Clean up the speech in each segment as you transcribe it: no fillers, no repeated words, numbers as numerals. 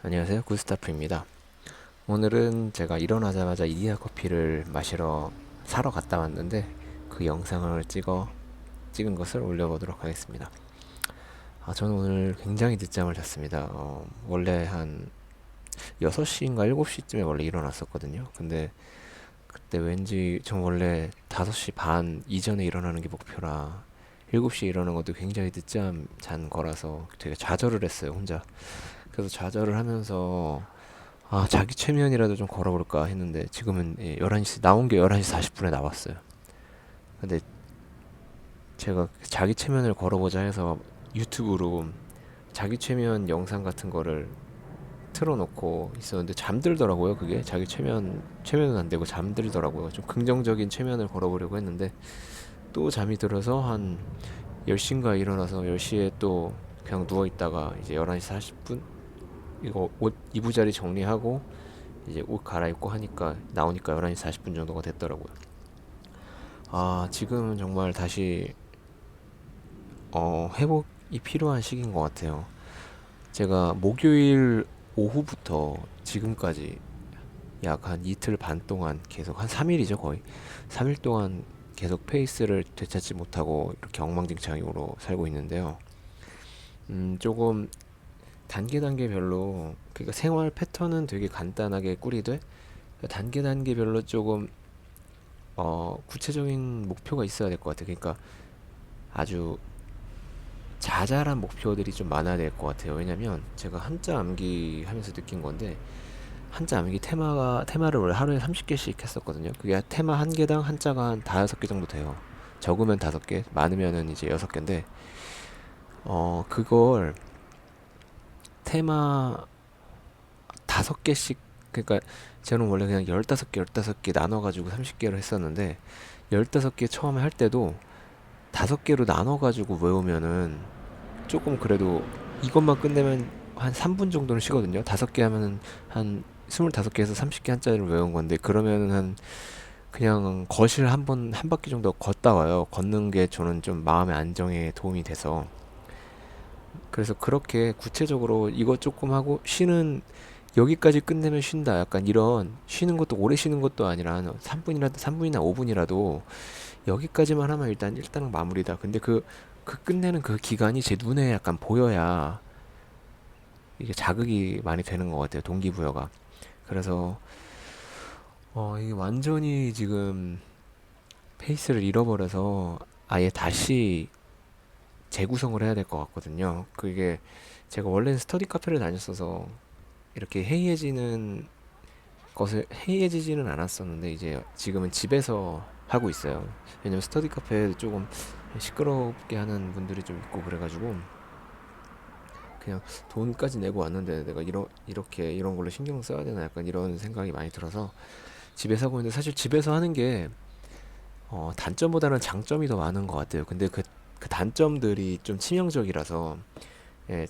안녕하세요. 구스타프입니다. 오늘은 제가 일어나자마자 이디야 커피를 마시러 사러 갔다 왔는데 그 영상을 찍은 것을 올려보도록 하겠습니다. 저는 오늘 굉장히 늦잠을 잤습니다. 원래 한 6시인가 7시쯤에 원래 일어났었거든요. 근데 그때 왠지 전 원래 5시 반 이전에 일어나는 게 목표라 7시에 일어나는 것도 굉장히 늦잠 잔 거라서 되게 좌절을 했어요, 혼자. 그래서 좌절을 하면서 자기 최면이라도 좀 걸어볼까 했는데 지금은 11시 나온 게 11시 40분에 나왔어요. 근데 제가 자기 최면을 걸어보자 해서 유튜브로 자기 최면 영상 같은 거를 틀어놓고 있었는데 잠들더라고요. 그게 자기 최면은 안 되고 잠들더라고요. 좀 긍정적인 최면을 걸어보려고 했는데 또 잠이 들어서 한 10시인가 일어나서 10시에 또 그냥 누워있다가 이제 11시 40분 이거 옷 이부자리 정리하고 이제 옷 갈아입고 하니까 나오니까 11시 40분 정도가 됐더라고요. 지금은 정말 다시 회복이 필요한 시기인 것 같아요. 제가 목요일 오후부터 지금까지 약 한 이틀 반 동안 계속 한 3일이죠, 거의. 3일 동안 계속 페이스를 되찾지 못하고 이렇게 엉망진창으로 살고 있는데요. 조금 단계별로 그러니까 생활 패턴은 되게 간단하게 꾸리되 단계별로 조금 구체적인 목표가 있어야 될 것 같아요. 그러니까 아주 자잘한 목표들이 좀 많아야 될 것 같아요. 왜냐면 제가 한자 암기 하면서 느낀 건데 한자 암기 테마를 원래 하루에 30개씩 했었거든요. 그게 테마 한 개당 한자가 한 5개 정도 돼요. 적으면 5개, 많으면은 이제 6개인데 그걸 테마 5개씩 그러니까 저는 원래 그냥 15개 나눠가지고 30개로 했었는데 15개 처음에 할 때도 5개로 나눠가지고 외우면은 조금 그래도 이것만 끝내면 한 3분 정도는 쉬거든요. 5개 하면은 한 25개에서 30개 한자리를 외운 건데 그러면은 한 그냥 거실 한 바퀴 정도 걷다 와요. 걷는 게 저는 좀 마음의 안정에 도움이 돼서 그래서 그렇게 구체적으로 이거 조금 하고 쉬는 여기까지 끝내면 쉰다. 약간 이런 쉬는 것도 오래 쉬는 것도 아니라 한 3분이나 5분이라도 여기까지만 하면 일단은 마무리다. 근데 그 끝내는 그 기간이 제 눈에 약간 보여야 이게 자극이 많이 되는 것 같아요. 동기부여가. 그래서 이게 완전히 지금 페이스를 잃어버려서 아예 다시 재구성을 해야 될 것 같거든요. 그게 제가 원래는 스터디 카페를 다녔어서 이렇게 해이해지지는 않았었는데 이제 지금은 집에서 하고 있어요. 왜냐면 스터디 카페 조금 시끄럽게 하는 분들이 좀 있고 그래가지고 그냥 돈까지 내고 왔는데 내가 이렇게 이런 걸로 신경 써야 되나 약간 이런 생각이 많이 들어서 집에서 하고 있는데 사실 집에서 하는 게 단점보다는 장점이 더 많은 것 같아요. 근데 그 단점들이 좀 치명적이라서 예,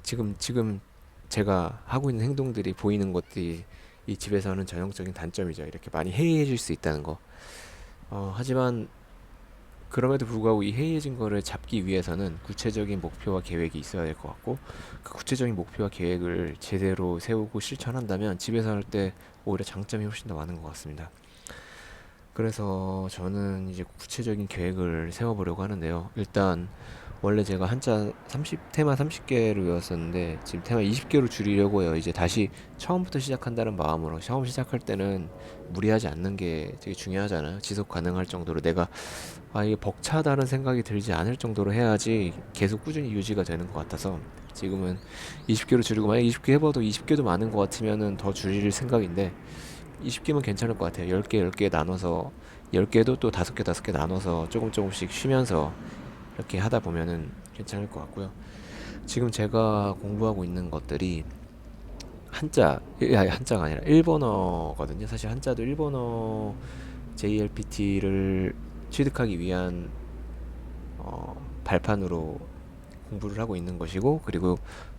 지금 제가 하고 있는 행동들이 보이는 것들이 이 집에서 하는 전형적인 단점이죠. 이렇게 많이 해이해질 수 있다는 거. 하지만 그럼에도 불구하고 이 해이해진 거를 잡기 위해서는 구체적인 목표와 계획이 있어야 될 것 같고 그 구체적인 목표와 계획을 제대로 세우고 실천한다면 집에서 할 때 오히려 장점이 훨씬 더 많은 것 같습니다. 그래서 저는 이제 구체적인 계획을 세워보려고 하는데요. 일단 원래 제가 테마 30개를 외웠었는데 지금 테마 20개로 줄이려고 해요. 이제 다시 처음부터 시작한다는 마음으로 처음 시작할 때는 무리하지 않는 게 되게 중요하잖아요. 지속 가능할 정도로 내가 이게 벅차다는 생각이 들지 않을 정도로 해야지 계속 꾸준히 유지가 되는 것 같아서 지금은 20개로 줄이고 만약 20개 해봐도 20개도 많은 것 같으면은 더 줄일 생각인데 20개면 괜찮을 것 같아요. 10개 나눠서 10개도 또 5개 나눠서 조금씩 쉬면서 이렇게 하다 보면은 괜찮을 것 같고요. 지금 제가 공부하고 있는 것들이 한자가 아니라 일본어거든요. 사실 한자도 일본어 JLPT를 취득하기 위한 발판으로 공부를 하고 있는 것이고 그리고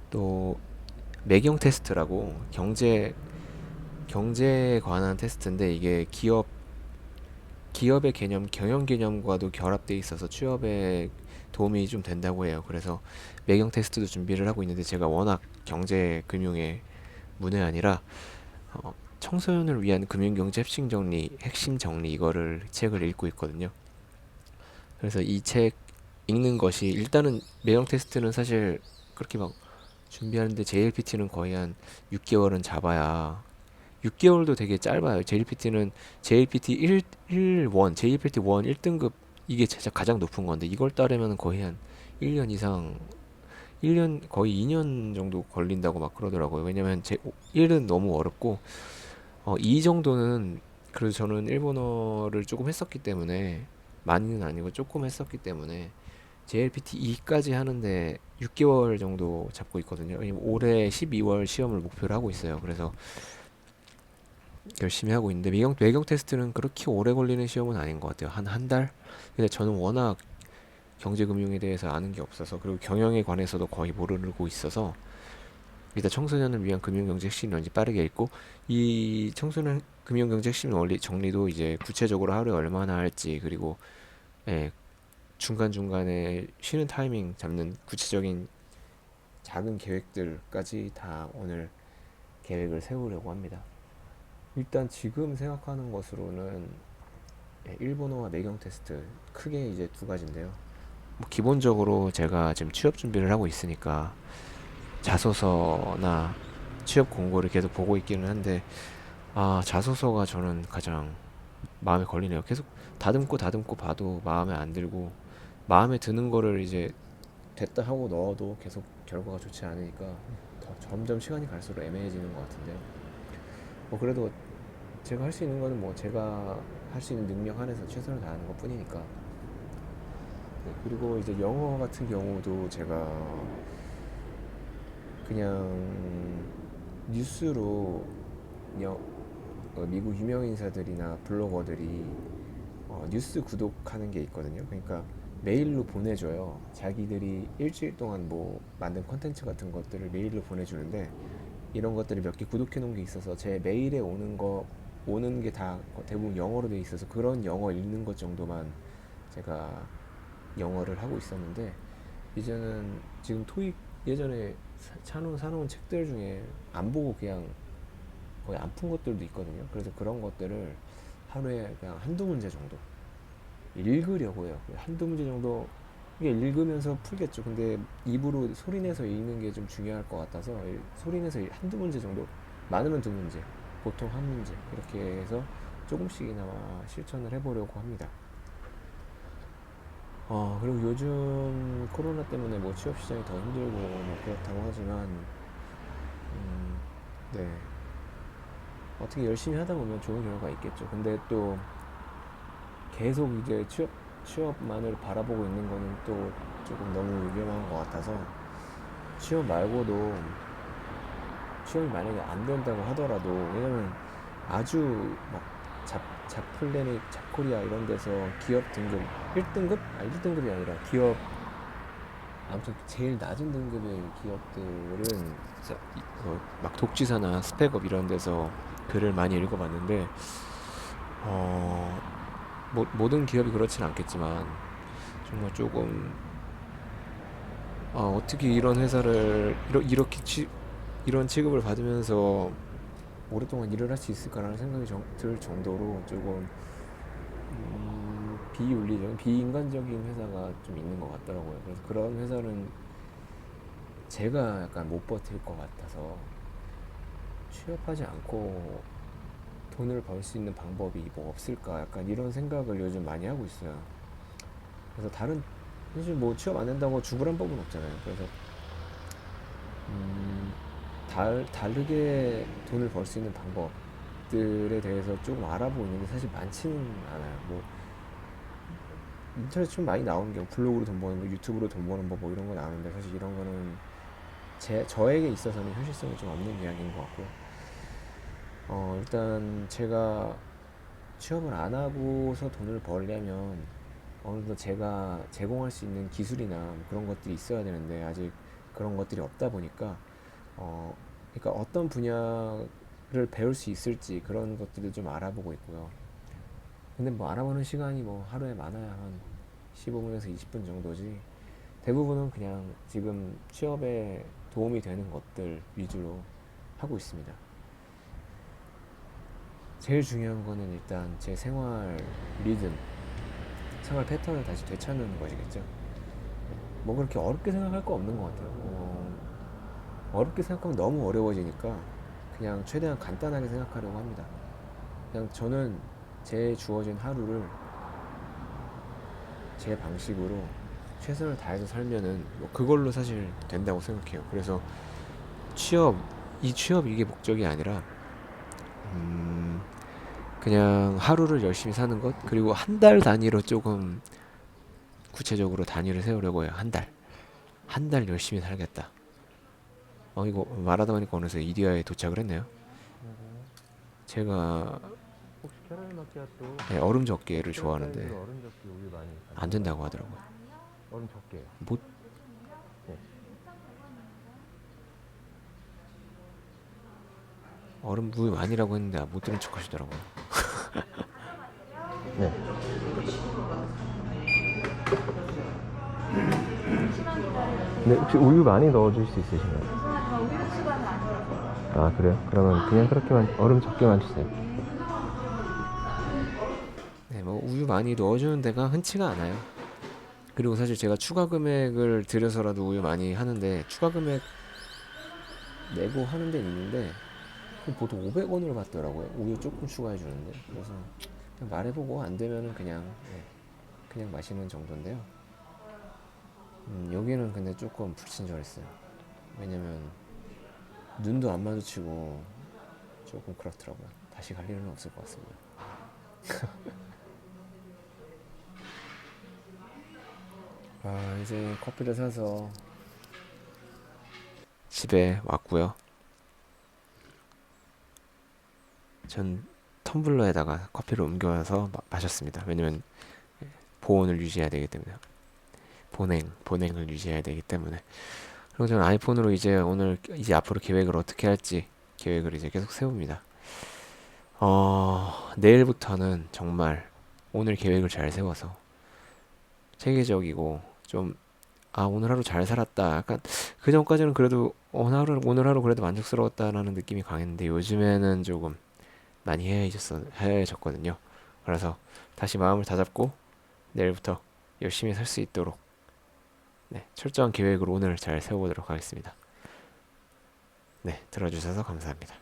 또 매경 테스트라고 경제에 관한 테스트인데 이게 기업의 개념, 경영 개념과도 결합돼 있어서 취업에 도움이 좀 된다고 해요. 그래서 매경 테스트도 준비를 하고 있는데 제가 워낙 경제 금융에 문외한이라 청소년을 위한 금융경제 핵심 정리 이거를 책을 읽고 있거든요. 그래서 이 책 읽는 것이 일단은 매형 테스트는 사실 그렇게 막 준비하는데 JLPT는 거의 한 6개월은 잡아야 6개월도 되게 짧아요. JLPT는 JLPT 1, 1, 1, JLPT 1 1등급 이게 진짜 가장 높은 건데 이걸 따르면 거의 한 1년 이상 1년 거의 2년 정도 걸린다고 막 그러더라고요. 왜냐면 제 1은 너무 어렵고 2 정도는 그래도 저는 일본어를 조금 했었기 때문에 많이는 아니고 조금 했었기 때문에 JLPT 2까지 하는데 6개월 정도 잡고 있거든요. 왜냐면 올해 12월 시험을 목표로 하고 있어요. 그래서 열심히 하고 있는데 외경 테스트는 그렇게 오래 걸리는 시험은 아닌 것 같아요. 한 달? 근데 저는 워낙 경제금융에 대해서 아는 게 없어서 그리고 경영에 관해서도 거의 모르고 있어서 일단 청소년을 위한 금융경제 핵심 원리 빠르게 읽고 이 청소년 금융경제 핵심 원리 정리도 이제 구체적으로 하루에 얼마나 할지 그리고 예, 중간중간에 쉬는 타이밍 잡는 구체적인 작은 계획들까지 다 오늘 계획을 세우려고 합니다. 일단 지금 생각하는 것으로는 일본어와 내경 테스트 크게 이제 두 가지인데요. 뭐 기본적으로 제가 지금 취업 준비를 하고 있으니까 자소서나 취업 공고를 계속 보고 있기는 한데 자소서가 저는 가장 마음에 걸리네요. 계속 다듬고 봐도 마음에 안 들고 마음에 드는 거를 이제 됐다 하고 넣어도 계속 결과가 좋지 않으니까 점점 시간이 갈수록 애매해지는 것 같은데요. 뭐 그래도 제가 할 수 있는 거는 뭐 제가 할 수 있는 능력 안에서 최선을 다하는 것 뿐이니까. 네, 그리고 이제 영어 같은 경우도 제가 그냥 뉴스로 여, 미국 유명 인사들이나 블로거들이 뉴스 구독하는 게 있거든요. 그러니까 메일로 보내줘요. 자기들이 일주일 동안 뭐 만든 컨텐츠 같은 것들을 메일로 보내주는데 이런 것들을 몇 개 구독해 놓은 게 있어서 제 메일에 오는 게 다 대부분 영어로 돼 있어서 그런 영어 읽는 것 정도만 제가 영어를 하고 있었는데 이제는 지금 토익 예전에 사놓은 책들 중에 안 보고 그냥 거의 안 푼 것들도 있거든요. 그래서 그런 것들을 하루에 그냥 한두 문제 정도 읽으려고 해요. 한두 문제 정도 이게 읽으면서 풀겠죠. 근데 입으로 소리내서 읽는 게 좀 중요할 것 같아서 소리내서 한두 문제 정도 많으면 두 문제 보통 한 문제 이렇게 해서 조금씩이나마 실천을 해보려고 합니다. 그리고 요즘 코로나 때문에 뭐 취업 시장이 더 힘들고 뭐 그렇다고 하지만 네 어떻게 열심히 하다 보면 좋은 결과가 있겠죠. 근데 또 계속 이제 취업만을 바라보고 있는 거는 또 조금 너무 위험한 것 같아서 취업 말고도 취업이 만약에 안 된다고 하더라도 왜냐면 아주 막 잡플래닛, 잡코리아 이런 데서 기업 등급 1등급? 1등급이 아니라 기업 아무튼 제일 낮은 등급의 기업들은 막 독지사나 스펙업 이런 데서 글을 많이 읽어봤는데 어, 모든 기업이 그렇진 않겠지만 정말 조금 어떻게 이런 회사를 이런 취급을 받으면서 오랫동안 일을 할 수 있을까라는 생각이 들 정도로 조금 비윤리적인 비인간적인 회사가 좀 있는 것 같더라고요. 그래서 그런 회사는 제가 약간 못 버틸 것 같아서 취업하지 않고 돈을 벌 수 있는 방법이 뭐 없을까 약간 이런 생각을 요즘 많이 하고 있어요. 그래서 사실 뭐 취업 안 된다고 죽으란 법은 없잖아요. 그래서 음, 다르게 돈을 벌 수 있는 방법들에 대해서 조금 알아보고 있는데 사실 많지는 않아요. 뭐 인터넷 좀 많이 나오는 게 블로그로 돈 버는 거, 유튜브로 돈 버는 법 뭐 이런 거 나오는데 사실 이런 거는 저에게 있어서는 현실성이 좀 없는 이야기인 것 같고요. 일단 제가 취업을 안 하고서 돈을 벌려면 어느 정도 제가 제공할 수 있는 기술이나 뭐 그런 것들이 있어야 되는데 아직 그런 것들이 없다 보니까 어, 그러니까 어떤 분야를 배울 수 있을지 그런 것들을 좀 알아보고 있고요. 근데 뭐 알아보는 시간이 뭐 하루에 많아야 한 15분에서 20분 정도지 대부분은 그냥 지금 취업에 도움이 되는 것들 위주로 하고 있습니다. 제일 중요한 거는 일단 제 생활 리듬, 생활 패턴을 다시 되찾는 것이겠죠. 뭐 그렇게 어렵게 생각할 거 없는 것 같아요. 어렵게 생각하면 너무 어려워지니까 그냥 최대한 간단하게 생각하려고 합니다. 그냥 저는 제 주어진 하루를 제 방식으로 최선을 다해서 살면은 뭐 그걸로 사실 된다고 생각해요. 그래서 취업, 이 취업 이게 목적이 아니라 음, 그냥 하루를 열심히 사는 것, 그리고 한 달 단위로 조금 구체적으로 단위를 세우려고 해요. 한 달 열심히 살겠다. 이거 말하다 보니까 어느새 이디야에 도착을 했네요. 제가 혹시 캐러멜 마키아또 네, 얼음 적게를 엑스트라 좋아하는데 사이즈로 얼음 접기 우유 많이 안 된다고 하더라고요. 얼음 적게요. 못 네. 얼음 무유 많이라고 했는데 못 들은 척 하시더라고요. 네. 네, 혹시 우유 많이 넣어줄 수 있으신가요? 아, 그래요? 그러면 그냥 그렇게만 얼음 적게만 주세요. 네, 뭐 우유 많이 넣어주는 데가 흔치가 않아요. 그리고 사실 제가 추가 금액을 들여서라도 우유 많이 하는데 추가 금액 내고 하는 데는 있는데 보통 500원으로 받더라고요. 우유 조금 추가해 주는데. 그래서 그냥 말해보고 안 되면은 그냥 그냥 마시는 정도인데요. 여기는 근데 조금 불친절했어요. 왜냐면 눈도 안 마주치고 조금 그렇더라고요. 다시 갈 일은 없을 것 같습니다. 이제 커피를 사서 집에 왔고요. 전 텀블러에다가 커피를 옮겨서 마셨습니다. 왜냐면 보온을 유지해야 되기 때문에. 보냉을 유지해야 되기 때문에. 그리고 저는 아이폰으로 이제 앞으로 계획을 어떻게 할지 계획을 이제 계속 세웁니다. 내일부터는 정말 오늘 계획을 잘 세워서 체계적이고 좀, 오늘 하루 잘 살았다. 약간, 그 전까지는 그래도 오늘 하루 그래도 만족스러웠다라는 느낌이 강했는데 요즘에는 조금 많이 해해졌거든요. 그래서 다시 마음을 다잡고 내일부터 열심히 살 수 있도록 철저한 계획으로 오늘 잘 세워보도록 하겠습니다. 네, 들어주셔서 감사합니다.